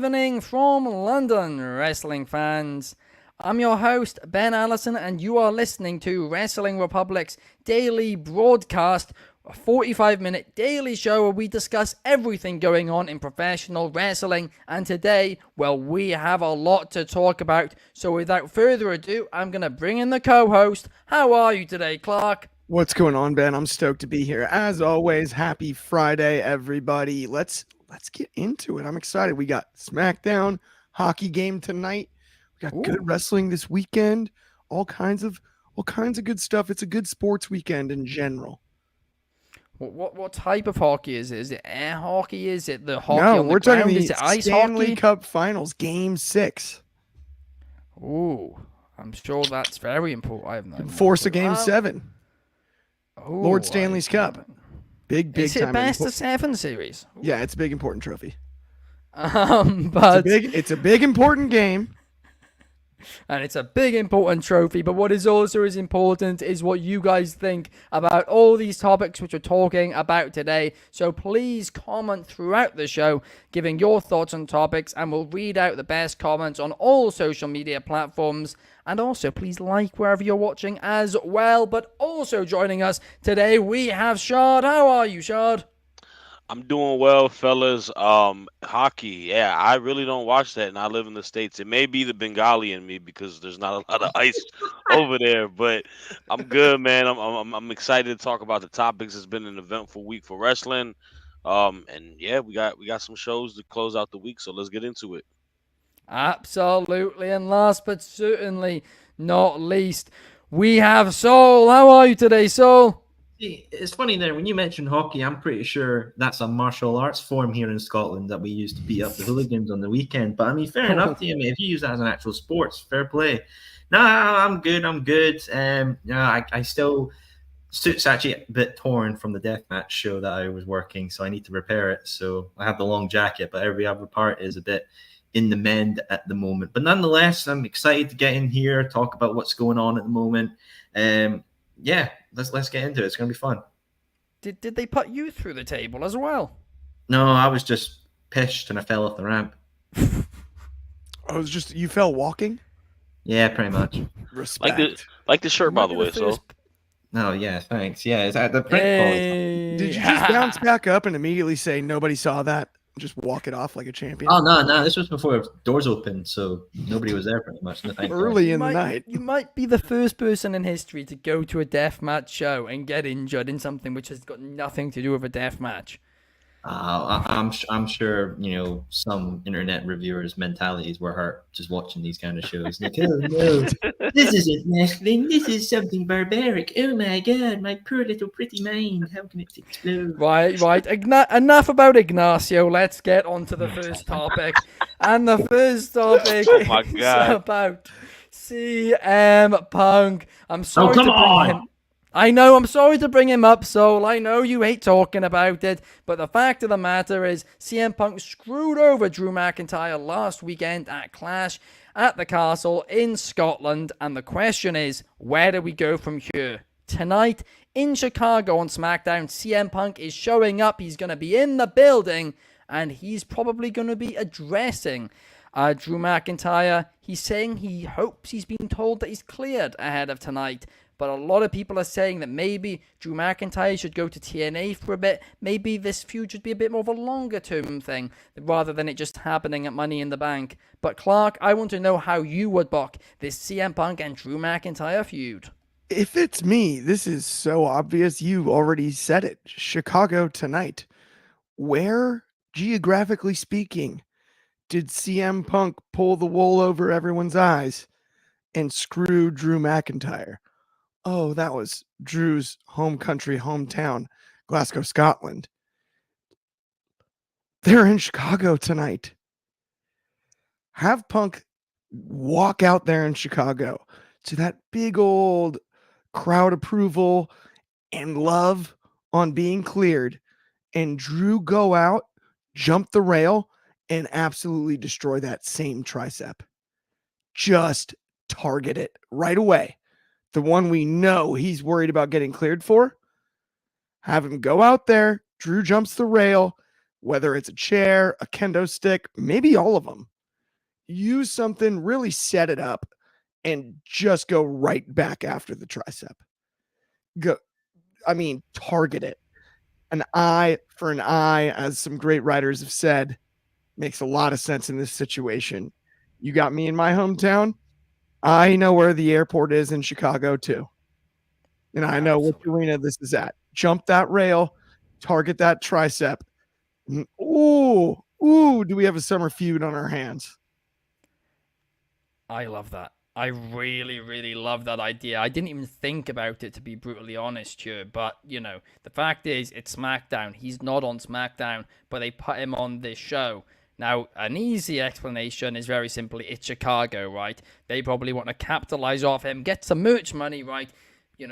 evening from London, wrestling fans. I'm your host, Ben Allison, and you are listening to Wrestling Republic's daily broadcast, a 45-minute daily show where we discuss everything going on in professional wrestling. And today, well, we have a lot to talk about. So without further ado, I'm going to bring in the co-host. How are you today, Clark? What's going on, Ben? I'm stoked to be here. As always, happy Friday, everybody. Let's get into it. I'm excited. We got SmackDown, hockey game tonight. We got good wrestling this weekend. All kinds of good stuff. It's a good sports weekend in general. What type of hockey is it? Is it air hockey? Is it the hockey No, on the we're ground? talking Is the it ice Stanley hockey? Cup Finals, Game 6. Ooh, I'm sure that's very important. I have no Force a Game 7. Ooh, Lord Stanley's Cup. Big is it time. best of 7 series? Ooh. Yeah, it's a big important trophy. But it's a big important game. And it's a big important trophy, but what is also as important is what you guys think about all these topics which we're talking about today. So please comment throughout the show, giving your thoughts on topics, and we'll read out the best comments on all social media platforms. And also, please like wherever you're watching as well. But also joining us today, we have Shad. How are you, Shad? I'm doing well, fellas. Hockey, yeah, I really don't watch that, and I live in the States. It may be the Bengali in me because there's not a lot of ice over there, but I'm good, man. I'm excited to talk about the topics. It's been an eventful week for wrestling, and yeah, we got some shows to close out the week, so let's get into it. Absolutely, and last but certainly not least, we have Soul. How are you today, Soul? See, it's funny there, when you mention hockey, I'm pretty sure that's a martial arts form here in Scotland that we used to beat up the hooligans on the weekend. But I mean, fair enough to you, mate. If you use that as an actual sports, fair play. No, I'm good. I still, suit's actually a bit torn from the deathmatch show that I was working, so I need to repair it. So I have the long jacket, but every other part is a bit in the mend at the moment. But nonetheless, I'm excited to get in here, talk about what's going on at the moment. Yeah, let's get into it. It's gonna be fun. Did they put you through the table as well? No, I was just pished and I fell off the ramp. You fell walking? Yeah, pretty much. Respect. Like the shirt, by the way. So. No, yeah, thanks. Yeah, is that the print Hey. Did you just bounce back up and immediately say nobody saw that? Just walk it off like a champion? Oh, no. This was before doors opened, so nobody was there pretty much. Early in the night. You might be the first person in history to go to a deathmatch show and get injured in something which has got nothing to do with a deathmatch. I'm sure, some internet reviewers' mentalities were hurt just watching these kind of shows. Like, oh no, this isn't wrestling. This is something barbaric. Oh my god, my poor little pretty mind. How can it explode? Right. Enough about Ignacio. Let's get on to the first topic. And the first topic is about CM Punk. I'm sorry to bring him. I know, I'm sorry to bring him up, Soul. I know you hate talking about it, but the fact of the matter is CM Punk screwed over Drew McIntyre last weekend at Clash at the Castle in Scotland, and the question is, where do we go from here? Tonight, in Chicago on SmackDown, CM Punk is showing up. He's going to be in the building, and he's probably going to be addressing Drew McIntyre. He's saying he hopes he's been told that he's cleared ahead of tonight. But a lot of people are saying that maybe Drew McIntyre should go to TNA for a bit. Maybe this feud should be a bit more of a longer-term thing rather than it just happening at Money in the Bank. But Clark, I want to know how you would book this CM Punk and Drew McIntyre feud. If it's me, this is so obvious. You already said it. Chicago tonight. Where, geographically speaking, did CM Punk pull the wool over everyone's eyes and screw Drew McIntyre? Oh, that was Drew's home country, hometown, Glasgow, Scotland. They're in Chicago tonight. Have Punk walk out there in Chicago to that big old crowd approval and love on being cleared, and Drew go out, jump the rail, and absolutely destroy that same tricep. Just target it right away. The one we know he's worried about getting cleared for. Have him go out there. Drew jumps the rail, whether it's a chair, a kendo stick, maybe all of them. Use something, really set it up, and just go right back after the tricep. Target it. An eye for an eye, as some great writers have said, makes a lot of sense in this situation. You got me in my hometown. I know where the airport is in Chicago too. And I know which arena this is at. Jump that rail, target that tricep. Ooh, do we have a summer feud on our hands? I love that. I really, really love that idea. I didn't even think about it, to be brutally honest here. But, the fact is, it's SmackDown. He's not on SmackDown, but they put him on this show. Now, an easy explanation is very simply, it's Chicago, right? They probably want to capitalize off him, get some merch money, right?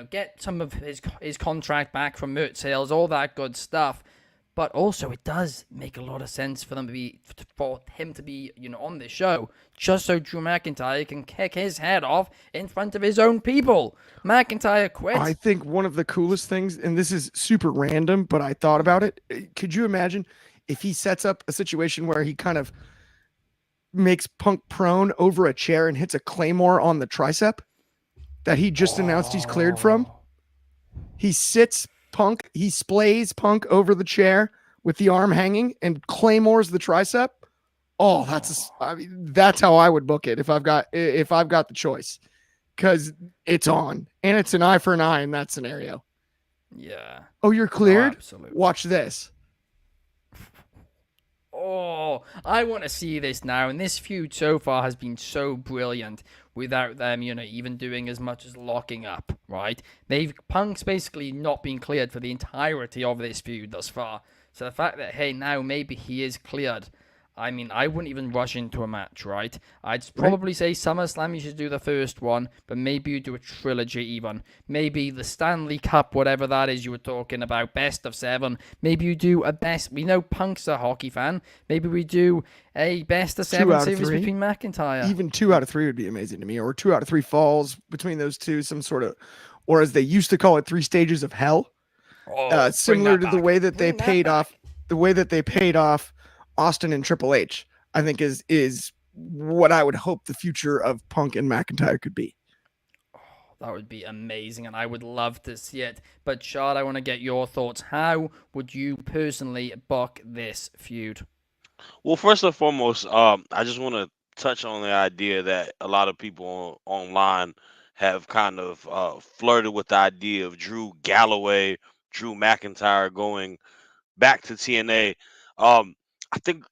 Get some of his contract back from merch sales, all that good stuff. But also, it does make a lot of sense for him to be on this show, just so Drew McIntyre can kick his head off in front of his own people. McIntyre quit. I think one of the coolest things, and this is super random, but I thought about it. Could you imagine if he sets up a situation where he kind of makes Punk prone over a chair and hits a claymore on the tricep that he just announced he's cleared from? He sits Punk, he splays Punk over the chair with the arm hanging and claymores the tricep. Oh, that's how I would book it if I've got the choice, because it's on and it's an eye for an eye in that scenario. Yeah. Oh, you're cleared? Oh, absolutely. Watch this. Oh, I want to see this now. And this feud so far has been so brilliant without them, even doing as much as locking up, right? Punk's basically not been cleared for the entirety of this feud thus far. So the fact that, hey, now maybe he is cleared. I wouldn't even rush into a match, right? I'd probably say SummerSlam, you should do the first one, but maybe you do a trilogy even. Maybe the Stanley Cup, whatever that is you were talking about, best of 7. Maybe you do a best... We know Punk's a hockey fan. Maybe we do a best of 7 series between McIntyre. Even 2 out of 3 would be amazing to me, or 2 out of 3 falls between those two, some sort of... Or as they used to call it, 3 stages of hell. Similar to the way that they paid off... The way that they paid off Austin and Triple H, I think is what I would hope the future of Punk and McIntyre could be. Oh, that would be amazing, and I would love to see it. But Shad, I want to get your thoughts. How would you personally book this feud? Well, first and foremost, I just want to touch on the idea that a lot of people online have kind of flirted with the idea of Drew McIntyre going back to TNA. I think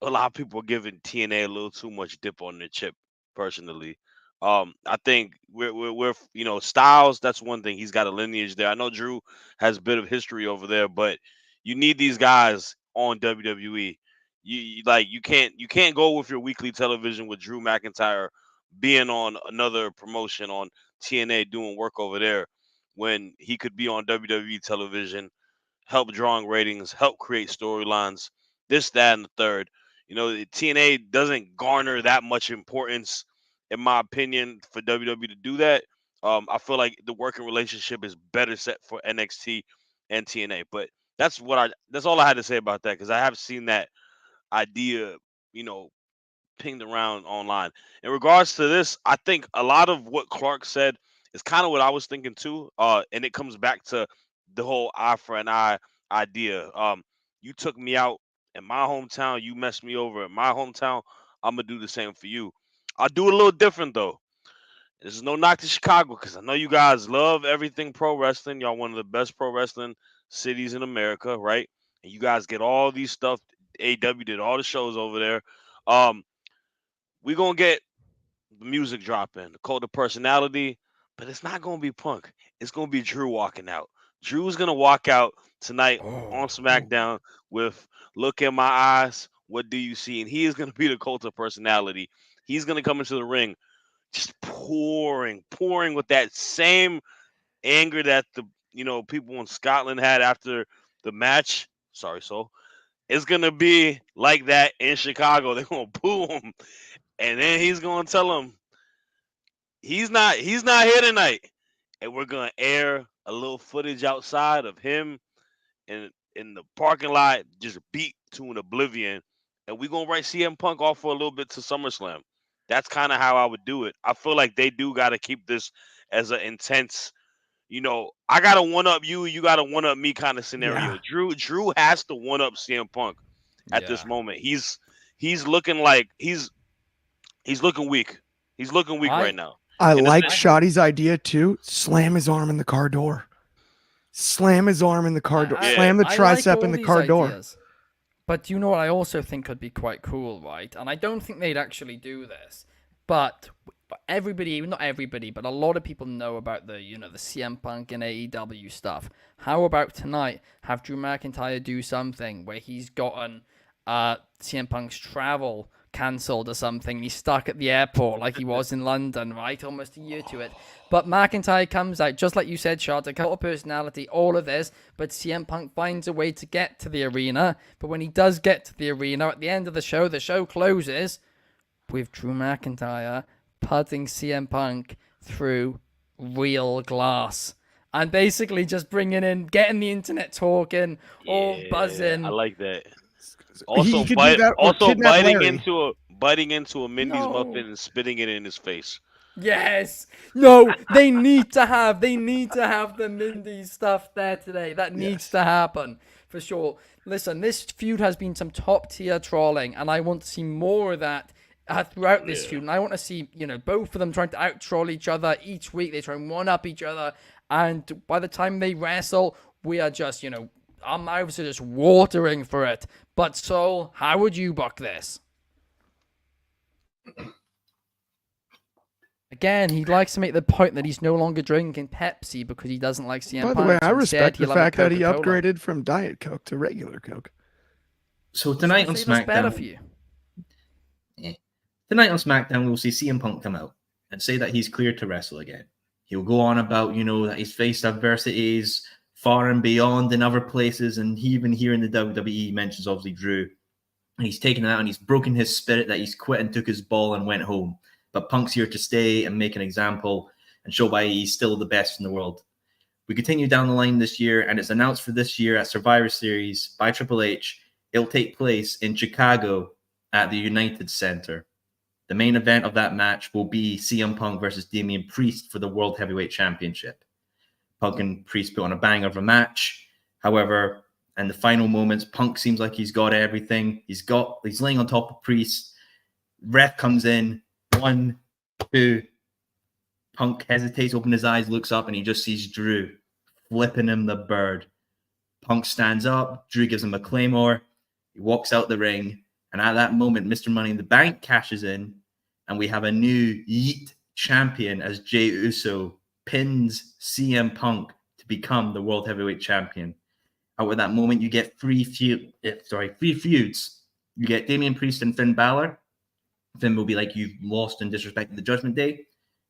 a lot of people are giving TNA a little too much dip on their chip. Personally, I think we're Styles. That's one thing. He's got a lineage there. I know Drew has a bit of history over there, but you need these guys on WWE. You can't go with your weekly television with Drew McIntyre being on another promotion on TNA doing work over there when he could be on WWE television, help drawing ratings, help create storylines, this, that, and the third. TNA doesn't garner that much importance, in my opinion, for WWE to do that. I feel like the working relationship is better set for NXT and TNA. But that's all I had to say about that, because I have seen that idea, pinged around online. In regards to this, I think a lot of what Clark said is kind of what I was thinking too. And it comes back to the whole eye for an eye idea. You took me out in my hometown, you messed me over in my hometown. I'm gonna do the same for you. I'll do it a little different though. This is no knock to Chicago, because I know you guys love everything pro wrestling. Y'all one of the best pro wrestling cities in America, right? And you guys get all these stuff. AW did all the shows over there. We're gonna get the music dropping, the cult of personality, but it's not gonna be Punk. It's gonna be Drew walking out. Drew's gonna walk out tonight on SmackDown with "Look in My Eyes, What Do You See?" And he is gonna be the cult of personality. He's gonna come into the ring just pouring with that same anger that the people in Scotland had after the match. Sorry, Soul. It's gonna be like that in Chicago. They're gonna boo him, and then he's gonna tell him he's not here tonight, and we're gonna air a little footage outside of him and in the parking lot, just beat to an oblivion, and we gonna write CM Punk off for a little bit to SummerSlam. That's kind of how I would do it. I feel like they do got to keep this as an intense, I gotta one up you, you gotta one up me kind of scenario. Drew has to one up CM Punk at this moment. He's looking like he's looking weak. He's looking weak right now. I like Shoddy's idea too. Slam his arm in the car door. Slam his arm in the car door. Slam the tricep in the car door. But you know what I also think could be quite cool, right? And I don't think they'd actually do this. But everybody, not everybody, but a lot of people know about the CM Punk and AEW stuff. How about tonight have Drew McIntyre do something where he's gotten CM Punk's travel cancelled or something. He's stuck at the airport like he was in London, right? Almost a year to it. But McIntyre comes out, just like you said, Shad, a cult of personality, all of this, but CM Punk finds a way to get to the arena. But when he does get to the arena, at the end of the show closes with Drew McIntyre putting CM Punk through real glass. And basically just getting the internet talking, all buzzing. I like that. Also, biting into a Mindy's muffin and spitting it in his face. Yes. No, they need to have the Mindy's stuff there today. That needs to happen for sure. Listen, this feud has been some top tier trolling, and I want to see more of that throughout this feud. And I want to see, both of them trying to out troll each other each week. They try and one up each other, and by the time they wrestle, we are just, our mouths are just watering for it. But Soul, how would you book this? Again, he likes to make the point that he's no longer drinking Pepsi because he doesn't like CM Punk. By the way, I respect the fact that he upgraded from Diet Coke to regular Coke. So tonight on SmackDown, better for you. Yeah. Tonight on SmackDown, we'll see CM Punk come out and say that he's cleared to wrestle again. He'll go on about, that he's faced adversities far and beyond in other places, and even here in the WWE mentions obviously Drew. And he's taken it out and he's broken his spirit that he's quit and took his ball and went home. But Punk's here to stay and make an example and show why he's still the best in the world. We continue down the line this year, and it's announced for this year at Survivor Series by Triple H. It'll take place in Chicago at the United Center. The main event of that match will be CM Punk versus Damian Priest for the World Heavyweight Championship. Punk and Priest put on a banger of a match. However, in the final moments, Punk seems like he's got everything. He's laying on top of Priest. Ref comes in. 1, 2. Punk hesitates, opens his eyes, looks up, and he just sees Drew flipping him the bird. Punk stands up. Drew gives him a claymore. He walks out the ring. And at that moment, Mr. Money in the Bank cashes in. And we have a new Yeet champion as Jey Uso pins CM Punk to become the World Heavyweight Champion. Out at that moment, you get three feuds. You get Damian Priest and Finn Balor. Finn will be like, you've lost and disrespected the Judgment Day.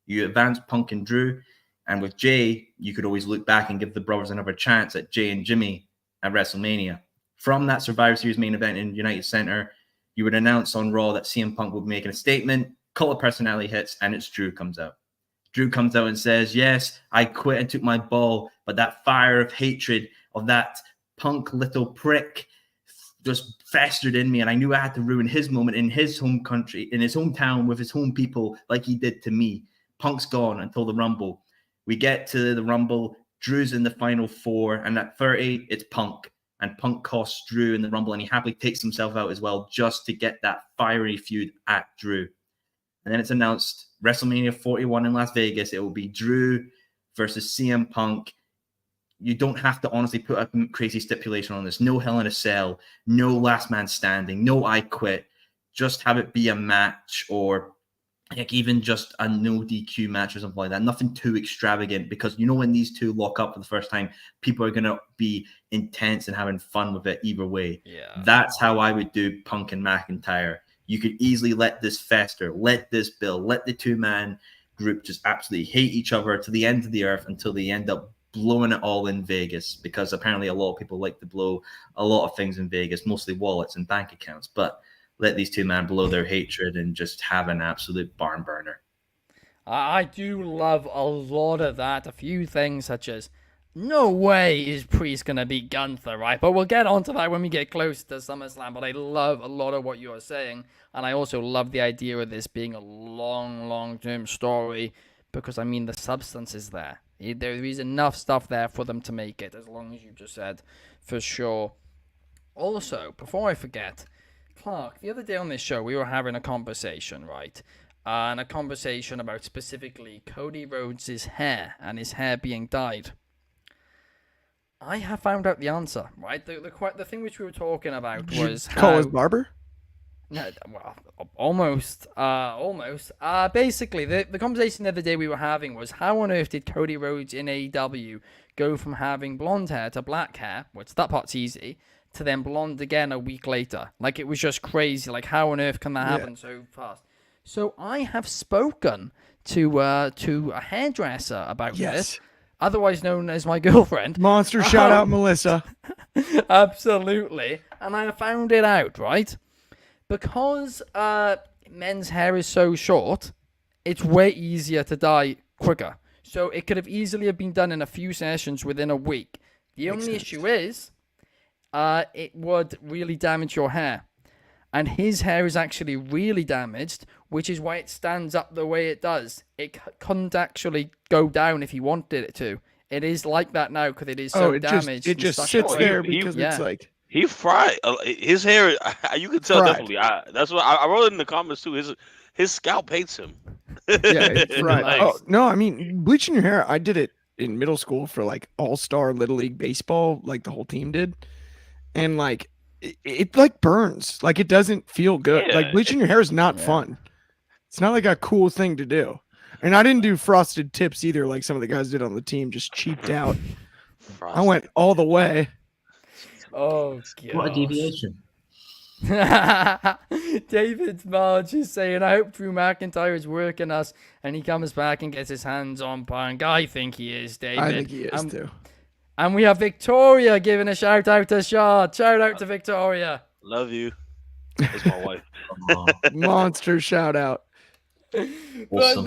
You advance Punk and Drew. And with Jay, you could always look back and give the brothers another chance at Jay and Jimmy at WrestleMania. From that Survivor Series main event in United Center, you would announce on Raw that CM Punk would be making a statement, cult of personality hits, and it's Drew comes out. Drew comes out and says, yes, I quit and took my ball, but that fire of hatred of that Punk little prick just festered in me, and I knew I had to ruin his moment in his home country, in his hometown with his home people like he did to me. Punk's gone until the Rumble. We get to the Rumble. Drew's in the final 4, and at 30, it's Punk. And Punk costs Drew in the Rumble, and he happily takes himself out as well just to get that fiery feud at Drew. And then it's announced WrestleMania 41 in Las Vegas. It will be Drew versus CM Punk. You don't have to honestly put a crazy stipulation on this. No Hell in a Cell, no Last Man Standing, no I Quit. Just have it be a match, or like even just a no DQ match or something like that. Nothing too extravagant, because when these two lock up for the first time, people are going to be intense and having fun with it either way. Yeah. That's how I would do Punk and McIntyre. You could easily let this fester, let this build, let the two-man group just absolutely hate each other to the end of the earth until they end up blowing it all in Vegas, because apparently a lot of people like to blow a lot of things in Vegas, mostly wallets and bank accounts. But let these two men blow their hatred and just have an absolute barn burner. I do love a lot of that. A few things such as No way is Priest going to beat Gunther, right? But we'll get onto that when we get close to SummerSlam. But I love a lot of what you are saying. And I also love the idea of this being a long-term story. Because, I mean, the substance is there. There is enough stuff there for them to make it, as long as you just said, for sure. Also, before I forget, Clark, the other day on this show, we were having a conversation, right? And a conversation about specifically Cody Rhodes' hair and his hair being dyed. I have found out the answer, right? The thing which we were talking about was how... Call his barber? No, well, almost. Basically, the conversation the other day we were having was how on earth did Cody Rhodes in AEW go from having blonde hair to black hair, which that part's easy, to then blonde again a week later? Like, it was just crazy. Like, how on earth can that happen so fast? So I have spoken to a hairdresser about this. Otherwise known as my girlfriend. Monster shout out, Melissa. Absolutely. And I found it out, right? Because men's hair is so short, it's way easier to dye quicker. So it could have easily have been done in a few sessions within a week. The only issue is, it would really damage your hair. And his hair is actually really damaged, which is why it stands up the way it does. It couldn't actually go down if he wanted it to. It is like that now because it is so damaged. It just sits there because it's like... He fried. His hair, you can tell fried. definitely. That's what I wrote it in the comments too. His scalp hates him. Yeah, it's right. Oh, no, I mean, bleaching your hair, I did it in middle school for like all-star Little League baseball, like the whole team did. And like, it like burns. Like, it doesn't feel good. Yeah. Like, bleaching your hair is not fun. It's not like a cool thing to do. And I didn't do frosted tips either, like some of the guys did on the team, just cheaped out. I went all the way. Oh, God. What a deviation. David Marge is saying, I hope Drew McIntyre is working us and he comes back and gets his hands on Punk. I think he is, David. I think he is, too. And we have Victoria giving a shout out to Shad. Shout out to Victoria. Love you. That's my wife. Monster shout out. But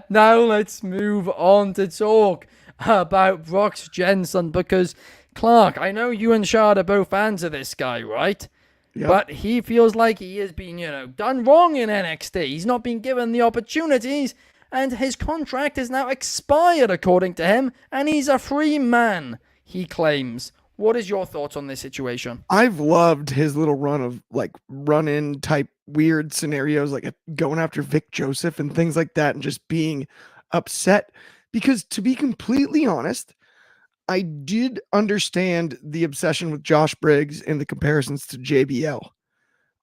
now let's move on to talk about Brooks Jensen, because Clark, I know you and Shad are both fans of this guy, right? Yep. But he feels like he has been, done wrong in NXT. He's not been given the opportunities, and his contract is now expired, according to him, and he's a free man, he claims. What is your thoughts on this situation? I've loved his little run of like run-in type weird scenarios, like going after Vic Joseph and things like that, and just being upset. Because to be completely honest, I did understand the obsession with Josh Briggs and the comparisons to JBL.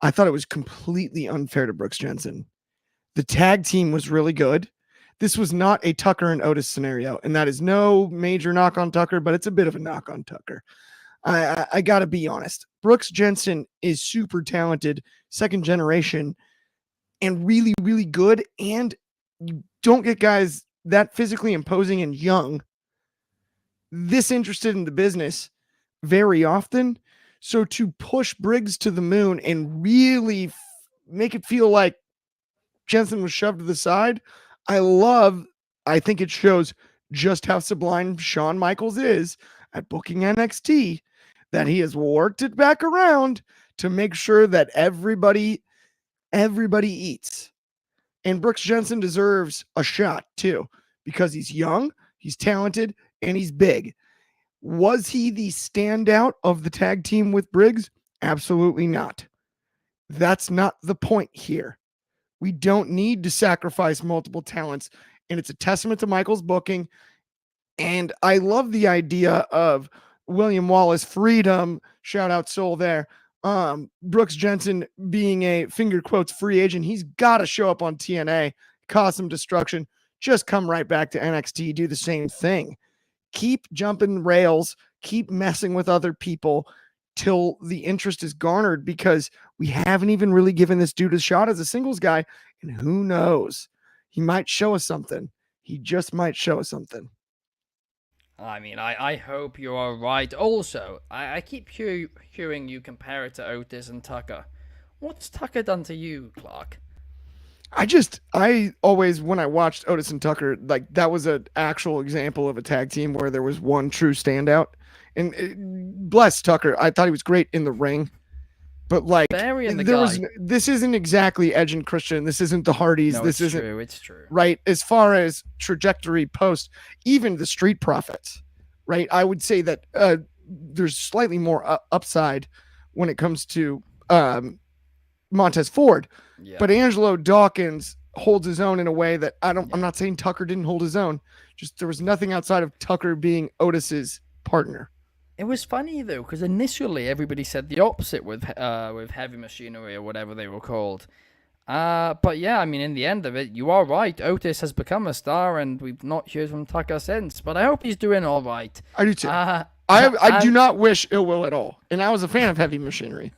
I thought it was completely unfair to Brooks Jensen. The tag team was really good. This was not a Tucker and Otis scenario, and that is no major knock on Tucker, but it's a bit of a knock on Tucker. I got to be honest. Brooks Jensen is super talented, second generation, and really, really good. And you don't get guys that physically imposing and young this interested in the business very often. So to push Briggs to the moon and really make it feel like Jensen was shoved to the side, I think it shows just how sublime Shawn Michaels is at booking NXT, that he has worked it back around to make sure that everybody eats. And Brooks Jensen deserves a shot too, because he's young, he's talented, and he's big. Was he the standout of the tag team with Briggs? Absolutely not. That's not the point here. We don't need to sacrifice multiple talents, and it's a testament to Michael's booking. And I love the idea of William Wallace freedom, shout out Soul there. Brooks Jensen being a finger quotes free agent. He's got to show up on TNA, cause some destruction, just come right back to NXT, do the same thing. Keep jumping rails, keep messing with other people till the interest is garnered, because we haven't even really given this dude a shot as a singles guy. And who knows? He might show us something. He just might show us something. I mean, I hope you are right. Also, I keep hearing you compare it to Otis and Tucker. What's Tucker done to you, Clark? I always, when I watched Otis and Tucker, like that was an actual example of a tag team where there was one true standout. And bless Tucker, I thought he was great in the ring, but like this isn't exactly Edge and Christian. This isn't the Hardys. No, this isn't true. It's true. Right. As far as trajectory post, even the Street Profits, right? I would say that there's slightly more upside when it comes to Montez Ford. Yeah. But Angelo Dawkins holds his own in a way that I'm not saying Tucker didn't hold his own. Just there was nothing outside of Tucker being Otis's partner. It was funny though, because initially everybody said the opposite with Heavy Machinery or whatever they were called. But yeah, I mean, in the end of it, you are right. Otis has become a star, and we've not heard from Tucker since. But I hope he's doing all right. I do too. I do not wish ill will at all, and I was a fan of Heavy Machinery.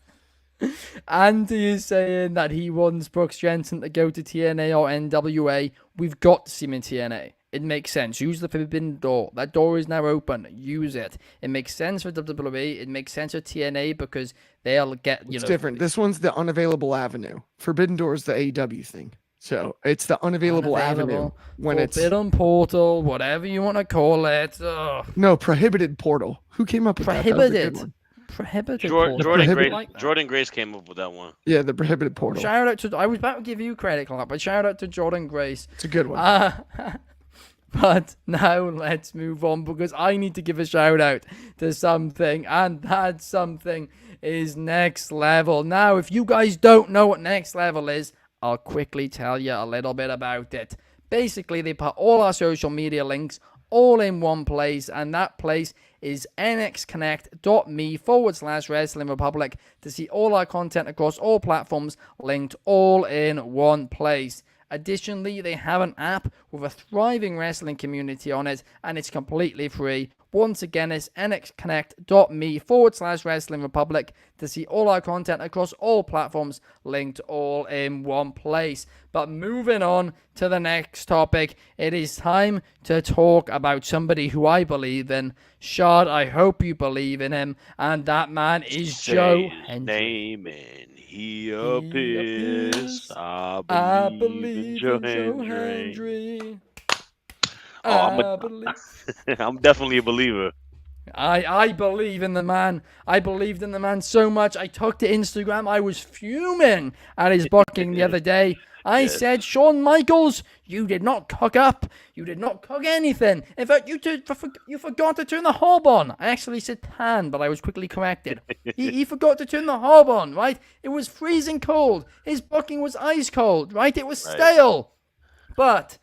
Andy is saying that he wants Brooks Jensen to go to TNA or NWA. We've got to see him in TNA. It makes sense. Use the forbidden door. That door is now open. Use it. It makes sense for WWE. It makes sense for TNA because they'll get, It's different. This one's the unavailable avenue. Forbidden door is the AEW thing. So it's the unavailable avenue when forbidden portal, whatever you want to call it. Ugh. No, prohibited portal. Who came up with prohibited? That? Prohibited Jordan Grace came up with that one. Yeah, the prohibited portal. Shout out to, I was about to give you credit, Clark, but shout out to Jordan Grace. It's a good one. But now let's move on because I need to give a shout out to something, and that something is Next Level. Now, if you guys don't know what Next Level is, I'll quickly tell you a little bit about it. Basically, they put all our social media links all in one place, and that place is nxconnect.me/Wrestling Republic to see all our content across all platforms linked all in one place. Additionally, they have an app with a thriving wrestling community on it, and it's completely free. Once again, it's nxconnect.me/Wrestling Republic to see all our content across all platforms linked all in one place. But moving on to the next topic, it is time to talk about somebody who I believe in. Shad, I hope you believe in him, and that man is Joe Hendry. Name and he appears. I believe in Joe Hendry. I'm definitely a believer. I believe in the man. I believed in the man so much. I took to Instagram. I was fuming at his booking the other day. I said, Shawn Michaels, you did not cook up. You did not cook anything. In fact, you forgot to turn the hob on. I actually said pan, but I was quickly corrected. He forgot to turn the hob on, right? It was freezing cold. His booking was ice cold, right? It was stale. But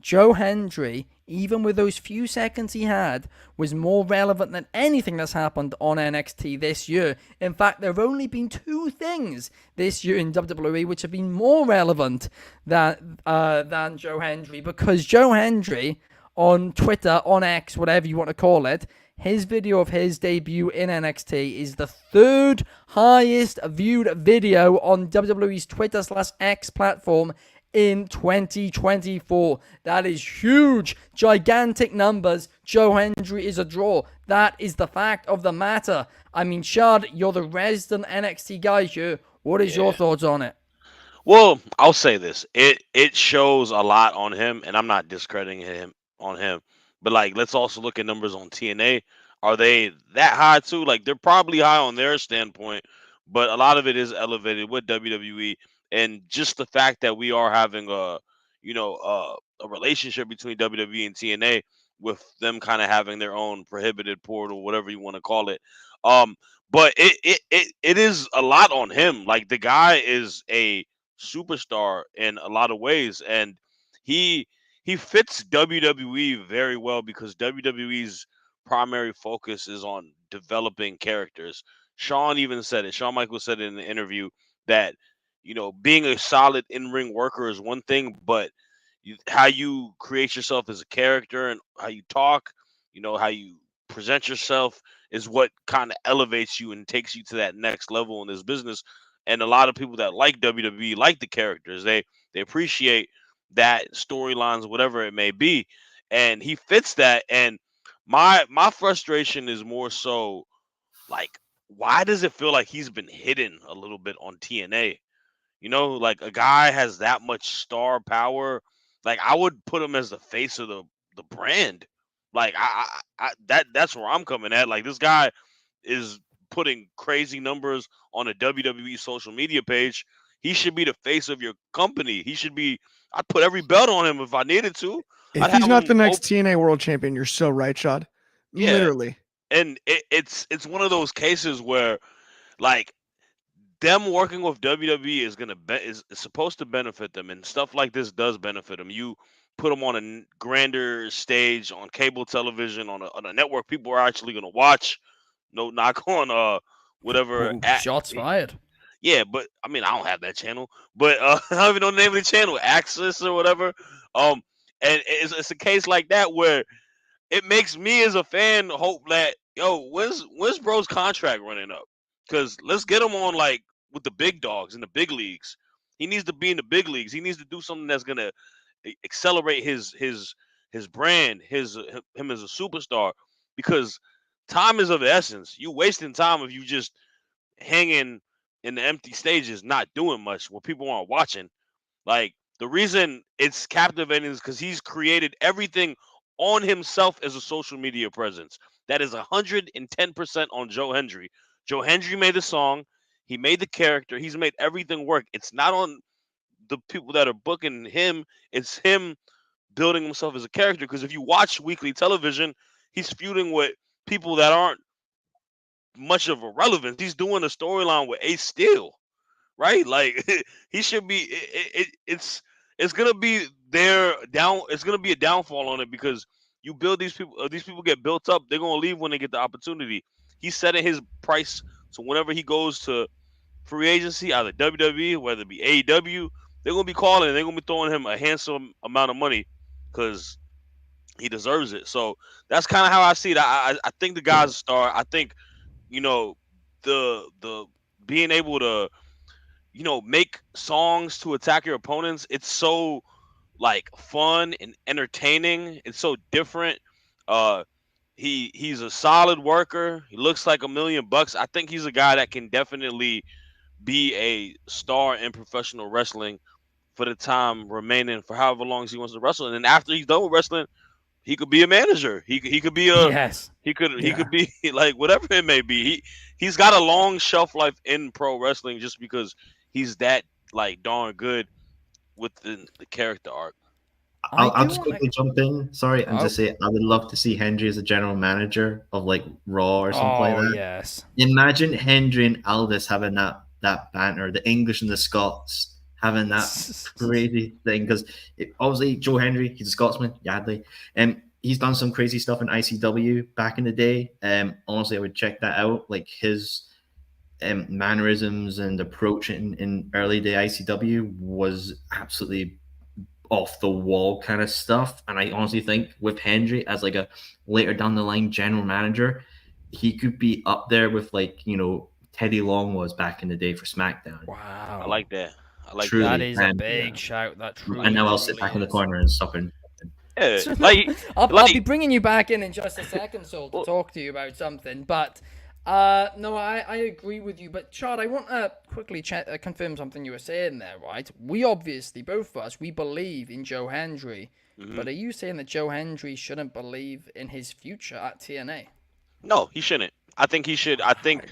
Joe Hendry, even with those few seconds he had, was more relevant than anything that's happened on NXT this year. In fact, there have only been two things this year in WWE which have been more relevant than Joe Hendry, because Joe Hendry on Twitter, on X, whatever you want to call it, his video of his debut in NXT is the third highest viewed video on WWE's Twitter/X platform in 2024. That is huge, gigantic numbers. Joe Hendry is a draw. That is the fact of the matter. I mean, Shad, you're the resident NXT guy here. What is your thoughts on it? Well, I'll say this. It shows a lot on him, and I'm not discrediting him on him. But like, let's also look at numbers on TNA. Are they that high too? Like, they're probably high on their standpoint, but a lot of it is elevated with WWE. And just the fact that we are having a relationship between WWE and TNA, with them kind of having their own prohibited portal, whatever you want to call it. But it is a lot on him. Like, the guy is a superstar in a lot of ways, and he fits WWE very well because WWE's primary focus is on developing characters. Shawn even said it. Shawn Michaels said it in the interview that, being a solid in-ring worker is one thing, but how you create yourself as a character and how you talk, how you present yourself is what kind of elevates you and takes you to that next level in this business. And a lot of people that like WWE like the characters. They appreciate that storylines, whatever it may be. And he fits that. And my frustration is more so like, why does it feel like he's been hidden a little bit on TNA? You know, like a guy has that much star power. Like I would put him as the face of the brand. Like that's where I'm coming at. Like this guy is putting crazy numbers on a WWE social media page. He should be the face of your company. He should be. I'd put every belt on him if I needed to. If I'd he's have not him the next TNA World Champion, you're so right, Shad. Yeah. Literally. And it's one of those cases where like them working with WWE is supposed to benefit them, and stuff like this does benefit them. You put them on a grander stage on cable television on a network people are actually going to watch. No knock on whatever. Ooh, shots fired. Yeah, but I mean I don't have that channel, but I don't even know the name of the channel, Access or whatever. And it's a case like that where it makes me as a fan hope that when's bro's contract running up? Because let's get him on like with the big dogs in the big leagues. He needs to be in the big leagues. He needs to do something that's gonna accelerate his brand, him as a superstar. Because time is of the essence. You wasting time if you just hanging in the empty stages, not doing much when people aren't watching. Like the reason it's captivating is because he's created everything on himself as a social media presence. That is 110% on Joe Hendry. Joe Hendry made the song. He made the character. He's made everything work. It's not on the people that are booking him. It's him building himself as a character. Because if you watch weekly television, he's feuding with people that aren't much of a relevance. He's doing a storyline with Ace Steel, right? Like he should be. It's gonna be It's gonna be a downfall on it because you build these people. These people get built up. They're gonna leave when they get the opportunity. He's setting his price so whenever he goes to free agency, either WWE, whether it be AEW, they're gonna be calling. They're gonna be throwing him a handsome amount of money because he deserves it. So that's kind of how I see it. I think the guy's a star. I think the being able to make songs to attack your opponents. It's so like fun and entertaining. It's so different. He's a solid worker. He looks like $1,000,000. I think he's a guy that can definitely be a star in professional wrestling for the time remaining, for however long he wants to wrestle. And then after he's done with wrestling, he could be a manager. He could be a yes. He could be like whatever it may be. He's got a long shelf life in pro wrestling just because he's that like darn good with the character arc. I'll just quickly jump in, and just say I would love to see Hendry as a general manager of like Raw or something like that. Yes. Imagine Hendry and Aldis having that banter, the English and the Scots having that crazy thing, because obviously Joe Hendry, he's a Scotsman, Yardley, and he's done some crazy stuff in ICW back in the day. Honestly, I would check that out, like his mannerisms and approach in early day ICW was absolutely off the wall kind of stuff. And I honestly think with Hendry as like a later down the line general manager, he could be up there with like Teddy Long was back in the day for SmackDown. Wow, I like that. Truly, that is a big shout. That truly. And now I'll sit back in the corner and suck in. Yeah, I'll be bringing you back in just a second, Sol, to talk to you about something. But no, I agree with you. But Chad, I want to quickly confirm something you were saying there, right? We obviously, both of us, we believe in Joe Hendry. Mm-hmm. But are you saying that Joe Hendry shouldn't believe in his future at TNA? No, he shouldn't. I think he should. I think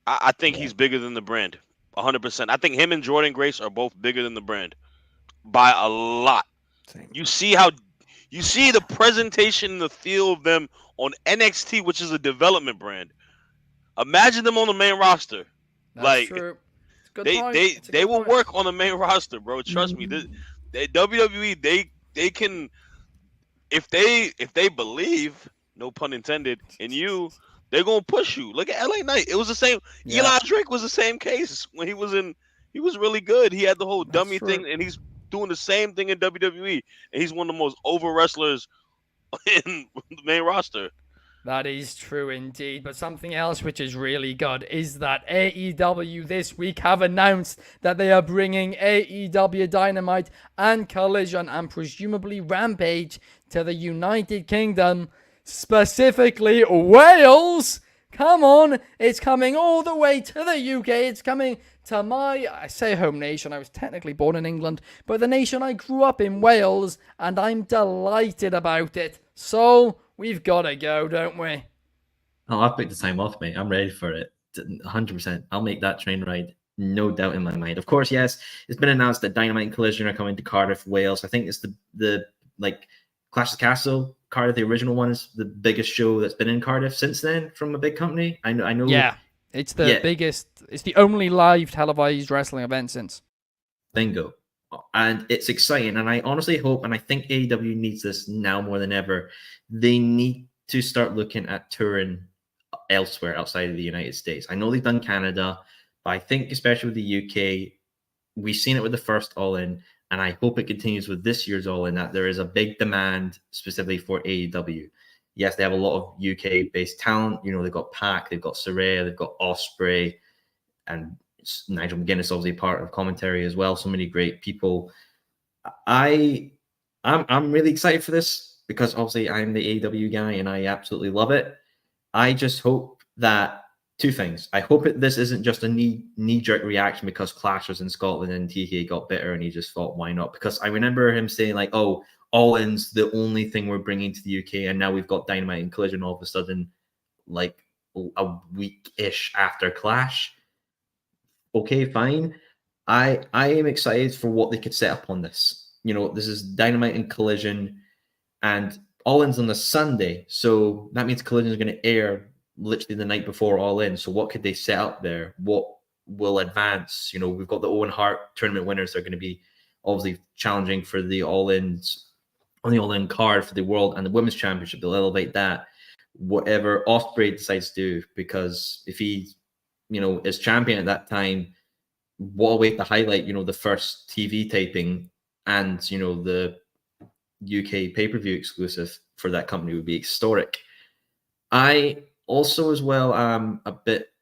I think he's bigger than the brand, 100%. I think him and Jordan Grace are both bigger than the brand by a lot. You see the presentation, the feel of them on NXT, which is a development brand. Imagine them on the main roster. That's true. They will work on the main roster, bro. Trust me. The WWE they can, if they believe, no pun intended, in you, they're gonna push you. Look at LA Knight. It was the same. Yeah. Eli Drake was the same case when he was really good. He had the whole dummy thing, and he's doing the same thing in WWE, and he's one of the most over wrestlers in the main roster. That is true indeed. But something else which is really good is that AEW this week have announced that they are bringing AEW Dynamite and Collision and presumably Rampage to the United Kingdom, specifically Wales. Come on, it's coming all the way to the UK. It's coming to I say home nation. I was technically born in England, but the nation I grew up in, Wales, and I'm delighted about it. So we've got to go, don't we? Oh, I've picked the time off, mate. I'm ready for it. 100%. I'll make that train ride. No doubt in my mind. Of course, yes, it's been announced that Dynamite and Collision are coming to Cardiff, Wales. I think it's the like Clash of the Castle, Cardiff, the original one, is the biggest show that's been in Cardiff since then from a big company. I know. Yeah, it's the biggest. It's the only live televised wrestling event since. Bingo. And it's exciting. And I honestly hope, and I think AEW needs this now more than ever, they need to start looking at touring elsewhere outside of the United States. I know they've done Canada, but I think especially with the UK, we've seen it with the first All In, and I hope it continues with this year's All In, that there is a big demand specifically for AEW. Yes, they have a lot of UK-based talent. You know, they've got Pac, they've got Saraya, they've got Ospreay, and Nigel McGuinness obviously part of commentary as well. So many great people. I'm really excited for this because obviously I'm the AEW guy and I absolutely love it. I just hope that two things. I hope this isn't just a knee-jerk reaction because Clash was in Scotland and TK got bitter and he just thought, why not? Because I remember him saying like, oh, All In's the only thing we're bringing to the UK, and now we've got Dynamite and Collision all of a sudden, like a week-ish after Clash. Okay, fine. I am excited for what they could set up on this. You know, this is Dynamite and Collision, and All In's on the Sunday, so that means Collision is going to air literally the night before All In. So what could they set up there? What will advance? You know, we've got the Owen Hart tournament winners. They're going to be obviously challenging for the All In's on the All In card for the World and the Women's Championship. They'll elevate that. Whatever Ospreay decides to do, because if he, you know, is champion at that time, what a way to highlight, you know, the first TV taping and, you know, the UK pay-per-view exclusive for that company would be historic. I also as well am a bit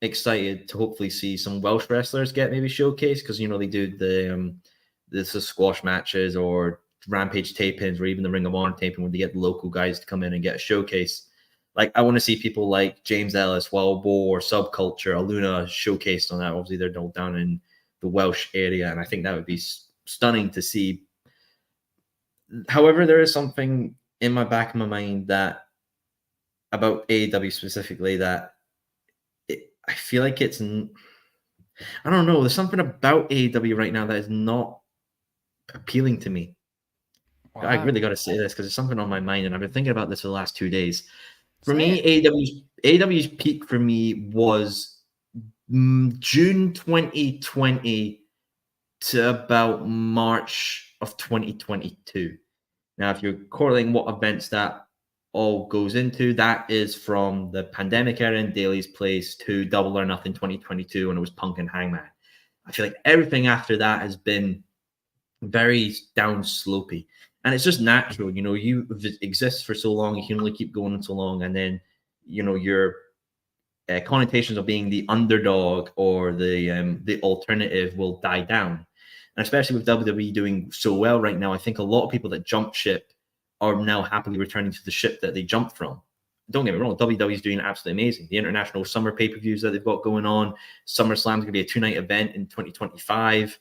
excited to hopefully see some Welsh wrestlers get maybe showcased, because, you know, they do the squash matches or Rampage tapings or even the Ring of Honor taping where they get the local guys to come in and get a showcase. Like, I want to see people like James Ellis, Wild Boar, or Subculture, Aluna showcased on that. Obviously, they're all down in the Welsh area, and I think that would be stunning to see. However, there is something in my back of my mind that about AEW specifically that I feel like it's, I don't know, there's something about AEW right now that is not appealing to me. Wow. I really got to say this because it's something on my mind, and I've been thinking about this for the last 2 days. For me, AEW's peak for me was June 2020 to about March of 2022. Now, if you're correlating what events that all goes into, that is from the pandemic era in Daily's Place to Double or Nothing 2022 when it was Punk and Hangman. I feel like everything after that has been very down slopey. And it's just natural, you know, you exist for so long, you can only keep going so long, and then, you know, your connotations of being the underdog or the alternative will die down. And especially with WWE doing so well right now, I think a lot of people that jumped ship are now happily returning to the ship that they jumped from. Don't get me wrong, WWE is doing absolutely amazing. The international summer pay-per-views that they've got going on, SummerSlam is going to be a 2-night event in 2025.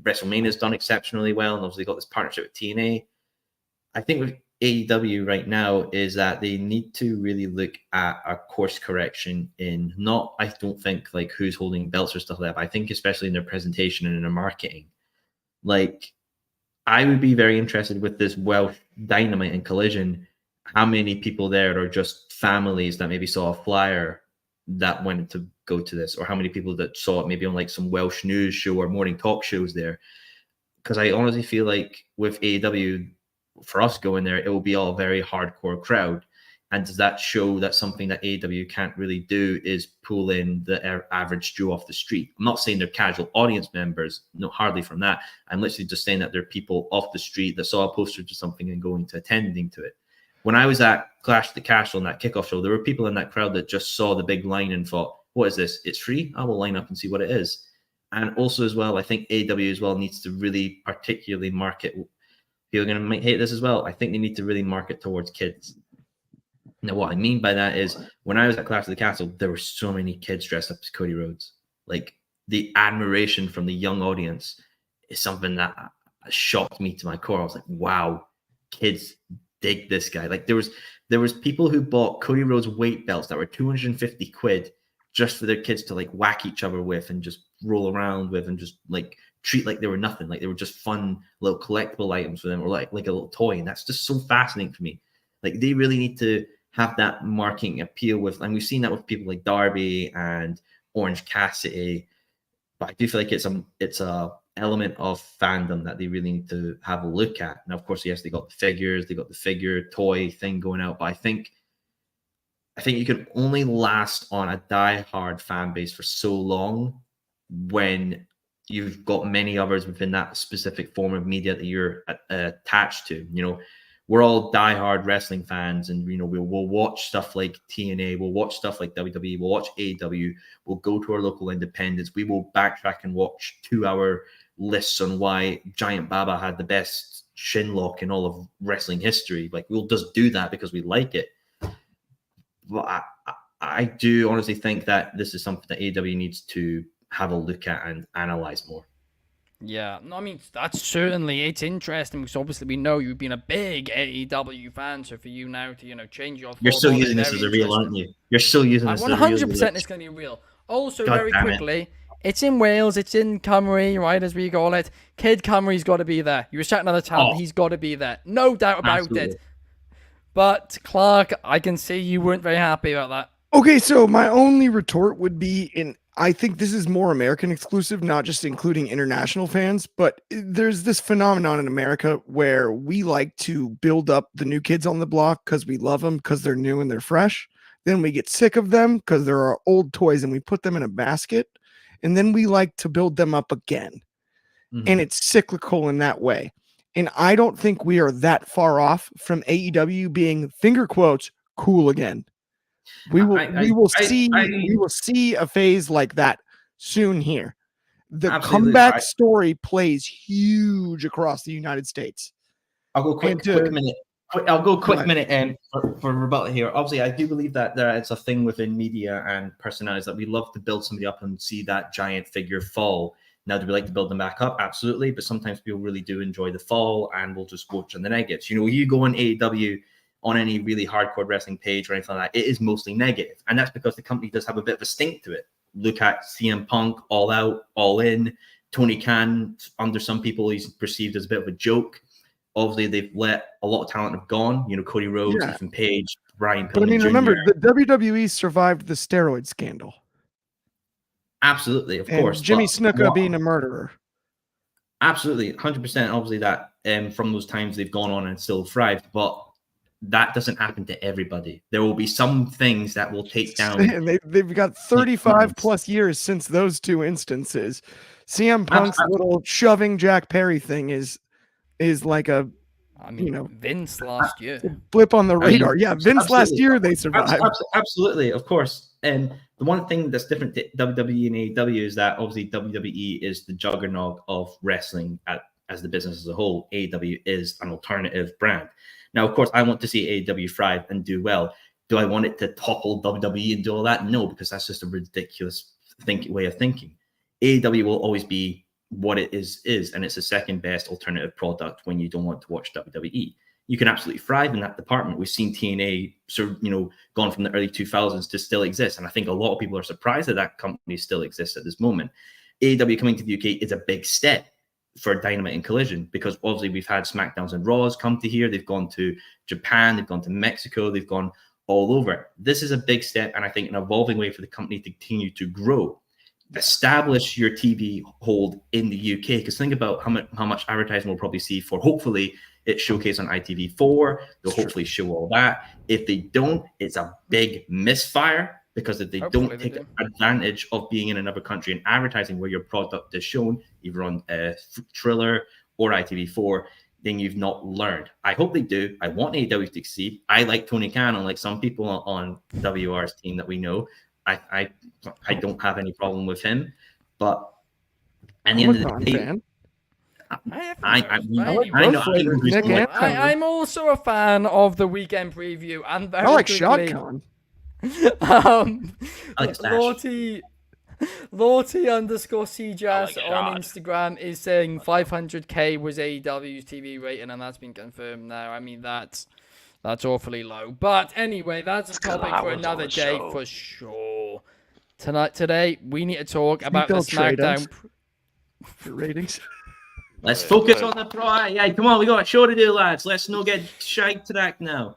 WrestleMania's done exceptionally well, and obviously got this partnership with TNA. I think with AEW right now is that they need to really look at a course correction in not, I don't think, like who's holding belts or stuff like that, but I think especially in their presentation and in their marketing. Like, I would be very interested with this Welsh Dynamite and Collision, how many people there are just families that maybe saw a flyer that went to go to this, or how many people that saw it maybe on like some Welsh news show or morning talk shows there. Because I honestly feel like with AEW, for us going there, it will be all a very hardcore crowd. And does that show that something that AEW can't really do is pull in the average Joe off the street? I'm not saying they're casual audience members, no, hardly from that. I'm literally just saying that they're people off the street that saw a poster to something and going to attending to it. When I was at Clash at the Castle on that kickoff show, there were people in that crowd that just saw the big line and thought, what is this? It's free? I will line up and see what it is. And also as well, I think AEW as well needs to really particularly market. People are going to hate this as well. I think they need to really market towards kids. Now, what I mean by that is when I was at Clash of the Castle, there were so many kids dressed up as Cody Rhodes. Like the admiration from the young audience is something that shocked me to my core. I was like, wow, kids dig this guy. Like there was people who bought Cody Rhodes weight belts that were 250 quid just for their kids to like whack each other with and just roll around with and just like treat like they were nothing. Like they were just fun little collectible items for them, or like a little toy. And that's just so fascinating for me. Like they really need to have that marketing appeal with, and we've seen that with people like Darby and Orange Cassidy. But I do feel like it's a element of fandom that they really need to have a look at. Now, of course, yes, they got the figures, they got the figure toy thing going out, but I think you can only last on a die-hard fan base for so long when you've got many others within that specific form of media that you're attached to. You know, we're all die-hard wrestling fans, and you know we'll watch stuff like TNA, we'll watch stuff like WWE, we'll watch AEW, we'll go to our local independents, we will backtrack and watch 2-hour lists on why Giant Baba had the best shin lock in all of wrestling history. Like we'll just do that because we like it. But I do honestly think that this is something that AEW needs to have a look at and analyze more. Yeah, no, I mean, it's interesting because obviously we know you've been a big AEW fan, so for you now to, change your thoughts. You're still using this as a reel, aren't you? You're still using this as a reel. 100% it's going to be real. Also, very quickly, it's in Wales, it's in Cymru, right, as we call it. Kid Cymru's got to be there. You were shouting another talent, he's got to be there. No doubt about it. But, Clark, I can see you weren't very happy about that. Okay, so my only retort would be I think this is more American exclusive, not just including international fans, but there's this phenomenon in America where we like to build up the new kids on the block because we love them, because they're new and they're fresh. Then we get sick of them because they're our old toys and we put them in a basket. And then we like to build them up again. Mm-hmm. And it's cyclical in that way. And I don't think we are that far off from AEW being, finger quotes, cool again. We will see a phase like that soon here. The comeback story plays huge across the United States. I'll go quick minute. I'll go quick minute and for rebuttal here. Obviously, I do believe that it's a thing within media and personalities that we love to build somebody up and see that giant figure fall. Now, do we like to build them back up? Absolutely. But sometimes people really do enjoy the fall and we'll just watch on the negatives. You go on AEW on any really hardcore wrestling page or anything like that, it is mostly negative. And that's because the company does have a bit of a stink to it. Look at CM Punk, All Out, All In. Tony Khan, under some people, he's perceived as a bit of a joke. Obviously, they've let a lot of talent have gone. Cody Rhodes, Ethan Page, Brian Pillman But I mean, Jr. remember, the WWE survived the steroid scandal. Absolutely, of and course. Jimmy Snuka being a murderer. Absolutely, 100%. Obviously, that from those times they've gone on and still thrived. But that doesn't happen to everybody. There will be some things that will take down. And they've got 35 plus years since those two instances. CM Punk's little shoving Jack Perry thing is like a, Vince last year. Blip on the radar. Vince last year they survived. Absolutely, of course. And the one thing that's different to WWE and AEW is that obviously WWE is the juggernaut of wrestling as the business as a whole. AEW is an alternative brand. Now, of course, I want to see AEW thrive and do well. Do I want it to topple WWE and do all that? No, because that's just a ridiculous way of thinking. AEW will always be what it is, and it's the second best alternative product when you don't want to watch WWE. You can absolutely thrive in that department. We've seen TNA gone from the early 2000s to still exist, and I think a lot of people are surprised that company still exists at this moment. AEW coming to the UK is a big step for Dynamite and Collision, because obviously we've had SmackDowns and Raws come to here. They've gone to Japan, they've gone to Mexico, they've gone all over. This is a big step, and I think an evolving way for the company to continue to grow. Establish your TV hold in the UK, because think about how much advertising we'll probably see for, hopefully, it's showcased on ITV4. They'll hopefully show all that. If they don't, it's a big misfire, because if they don't take advantage of being in another country and advertising where your product is shown, either on Triller or ITV4, then you've not learned. I hope they do. I want AEW to succeed. I like Tony Khan, unlike some people on WR's team that we know. I don't have any problem with him. But at the end of the day, I'm also a fan of the weekend preview, and very I like quickly, Shad Khan. Lorty_CJAS on Instagram is saying 500k was AEW's TV rating, and that's been confirmed now. I mean, that's awfully low. But anyway, that's a topic for another day for sure. Today, we need to talk about the SmackDown ratings. Let's focus on the pro. Yeah, come on, we got a show to do, lads. Let's not get shite track now.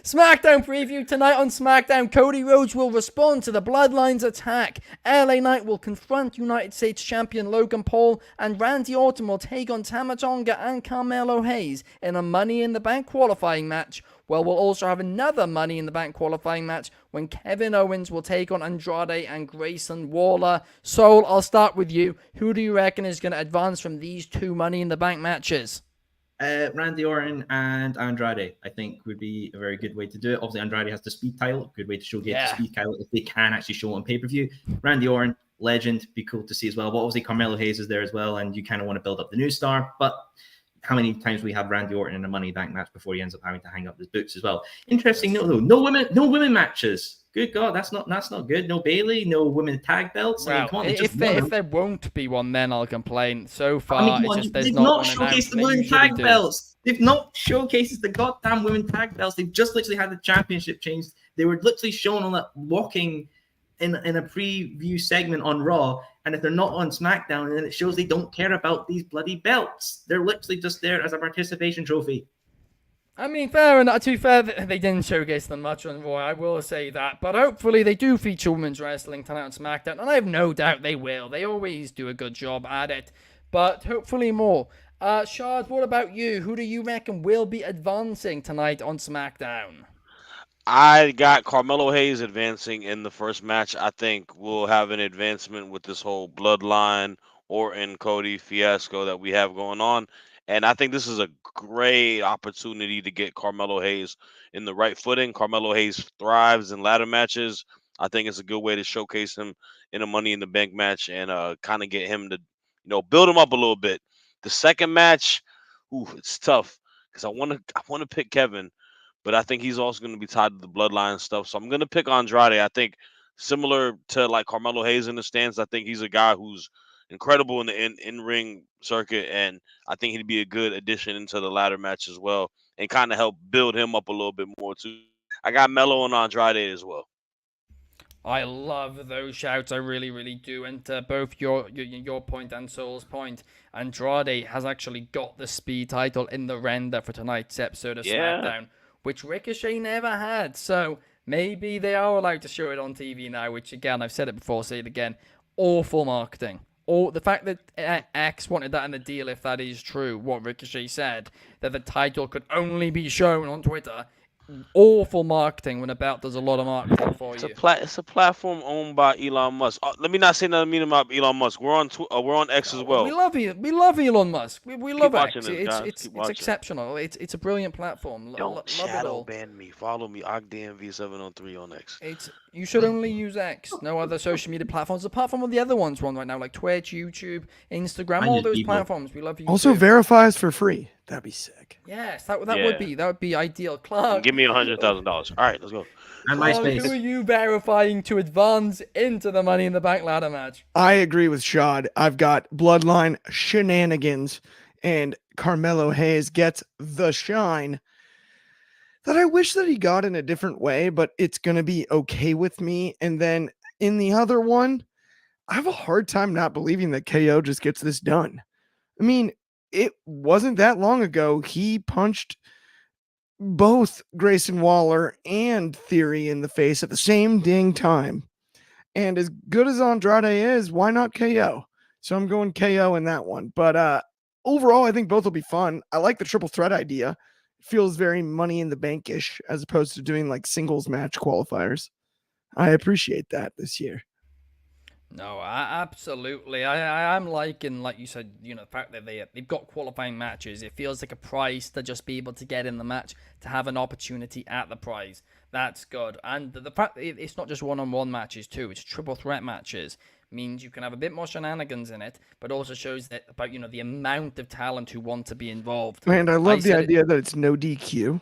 SmackDown preview tonight on SmackDown. Cody Rhodes will respond to the Bloodline's attack. LA Knight will confront United States champion Logan Paul, and Randy Orton will take on Tama Tonga and Carmelo Hayes in a Money in the Bank qualifying match. Well, we'll also have another Money in the Bank qualifying match when Kevin Owens will take on Andrade and Grayson Waller. Soul, I'll start with you. Who do you reckon is going to advance from these two Money in the Bank matches? Randy Orton and Andrade, I think, would be a very good way to do it. Obviously, Andrade has the speed title. Good way to showcase the speed title if they can actually show it on pay-per-view. Randy Orton, legend, be cool to see as well. But obviously, Carmelo Hayes is there as well, and you kind of want to build up the new star. But how many times we have Randy Orton in a Money Bank match before he ends up having to hang up his boots as well? Interesting note, though. No women matches. Good God, that's not good. No Bailey, no women tag belts. Well, I mean, if there won't be one, then I'll complain. So far, they've not showcased the women tag belts. They've not showcased the goddamn women tag belts. They've just literally had the championship changed. They were literally shown on that walking in a preview segment on Raw. And if they're not on SmackDown, then it shows they don't care about these bloody belts. They're literally just there as a participation trophy. I mean, fair enough. To be fair, they didn't showcase them much on Raw, I will say that. But hopefully they do feature women's wrestling tonight on SmackDown. And I have no doubt they will. They always do a good job at it. But hopefully more. Shad, what about you? Who do you reckon will be advancing tonight on SmackDown? I got Carmelo Hayes advancing in the first match. I think we'll have an advancement with this whole Bloodline Orton Cody fiasco that we have going on. And I think this is a great opportunity to get Carmelo Hayes in the right footing. Carmelo Hayes thrives in ladder matches. I think it's a good way to showcase him in a Money in the Bank match and kind of get him to, build him up a little bit. The second match, it's tough because I want to pick Kevin, but I think he's also going to be tied to the Bloodline stuff. So I'm going to pick Andrade. I think similar to like Carmelo Hayes in the stands, I think he's a guy who's incredible in the in-ring circuit, and I think he'd be a good addition into the ladder match as well and kind of help build him up a little bit more too. I got Melo and Andrade as well. I love those shouts. I really, really do. And both your point and Soul's point, Andrade has actually got the speed title in the render for tonight's episode of SmackDown, which Ricochet never had. So maybe they are allowed to show it on TV now, which again, I've said it before, say it again, awful marketing. Or the fact that X wanted that in the deal, if that is true, what Ricochet said, that the title could only be shown on Twitter. Awful marketing when a belt does a lot of marketing for you. It's a platform owned by Elon Musk. Let me not say nothing mean about Elon Musk. We're on X as well. We love Elon Musk. We love X. It's exceptional. It's a brilliant platform. Don't shadow ban me. Follow me, Ogden V703 on X. You should only use X. No other social media platforms apart from all the other ones we're on right now, like Twitch, YouTube, Instagram, all those platforms. We love you. Also, verify us for free. That'd be sick. Yes, that would be ideal. Clark, give me $100,000. All right, let's go. And MySpace. Who are you verifying to advance into the Money in the Bank ladder match? I agree with Shad. I've got Bloodline Shenanigans, and Carmelo Hayes gets the shine that I wish that he got in a different way, but it's going to be okay with me. And then in the other one, I have a hard time not believing that KO just gets this done. I mean, it wasn't that long ago he punched both Grayson Waller and Theory in the face at the same dang time. And as good as Andrade is, why not KO? So I'm going KO in that one. But overall, I think both will be fun. I like the triple threat idea. It feels very Money in the Bank-ish as opposed to doing like singles match qualifiers. I appreciate that this year. No, absolutely. I'm liking, like you said, the fact that they've got qualifying matches. It feels like a prize to just be able to get in the match, to have an opportunity at the prize. That's good. And the fact that it's not just one-on-one matches too, it's triple threat matches. means you can have a bit more shenanigans in it, but also shows that about, the amount of talent who want to be involved. And I love the idea that it's no DQ.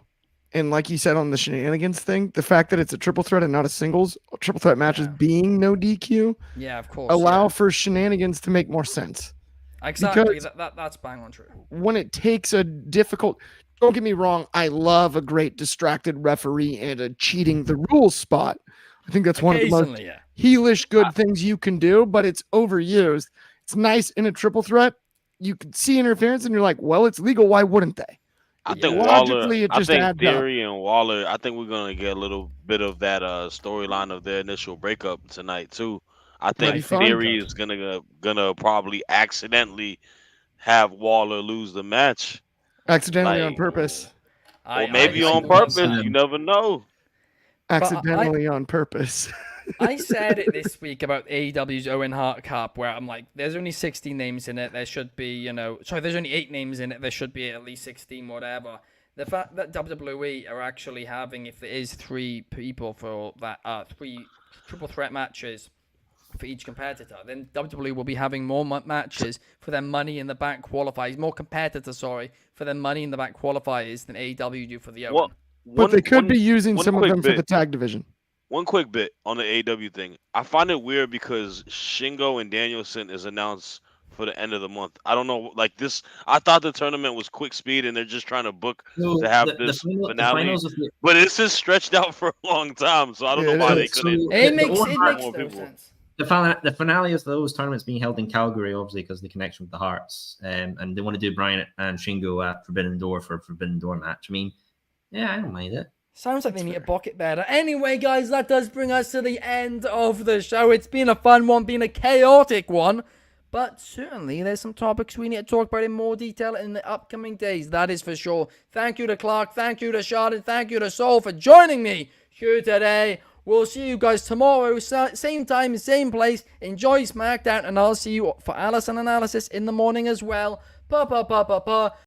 And like you said on the shenanigans thing, the fact that it's a triple threat and not a singles, triple threat matches being no DQ, of course, allow for shenanigans to make more sense. Exactly, that's bang on true. When it takes a difficult, don't get me wrong, I love a great distracted referee and a cheating the rules spot. I think that's one of the most heelish good things you can do, but it's overused. It's nice in a triple threat. You can see interference and you're like, well, it's legal. Why wouldn't they? I think Waller, I think Theory and Waller, I think we're going to get a little bit of that storyline of their initial breakup tonight, too. I think Theory is gonna probably accidentally have Waller lose the match. Accidentally on purpose. Or maybe on purpose. You never know. Accidentally on purpose. I said it this week about AEW's Owen Hart Cup, where I'm like, there's only 16 names in it. There should be, there's only 8 names in it. There should be at least 16, whatever. The fact that WWE are actually having, if there is 3 people for that, 3 triple threat matches for each competitor, then WWE will be having more matches for their Money in the Bank qualifiers, more competitors, for their Money in the Bank qualifiers than AEW do for the Owen. But they could be using some of them for the tag division. One quick bit on the AEW thing. I find it weird because Shingo and Danielson is announced for the end of the month. I don't know, like this. I thought the tournament was quick speed, and they're just trying to book to have this finale. But it's just stretched out for a long time, so I don't know why they couldn't. It makes no sense. The finale of those tournaments being held in Calgary, obviously, because of the connection with the Hearts, and they want to do Bryan and Shingo at Forbidden Door for a Forbidden Door match. I mean, yeah, I don't mind it. Sounds like they need to book it better. Anyway, guys, that does bring us to the end of the show. It's been a fun one, been a chaotic one, but certainly there's some topics we need to talk about in more detail in the upcoming days. That is for sure. Thank you to Clark, thank you to Shad, and thank you to Soul for joining me here today. We'll see you guys tomorrow, same time, same place. Enjoy SmackDown, and I'll see you for Allison Analysis in the morning as well. Pa.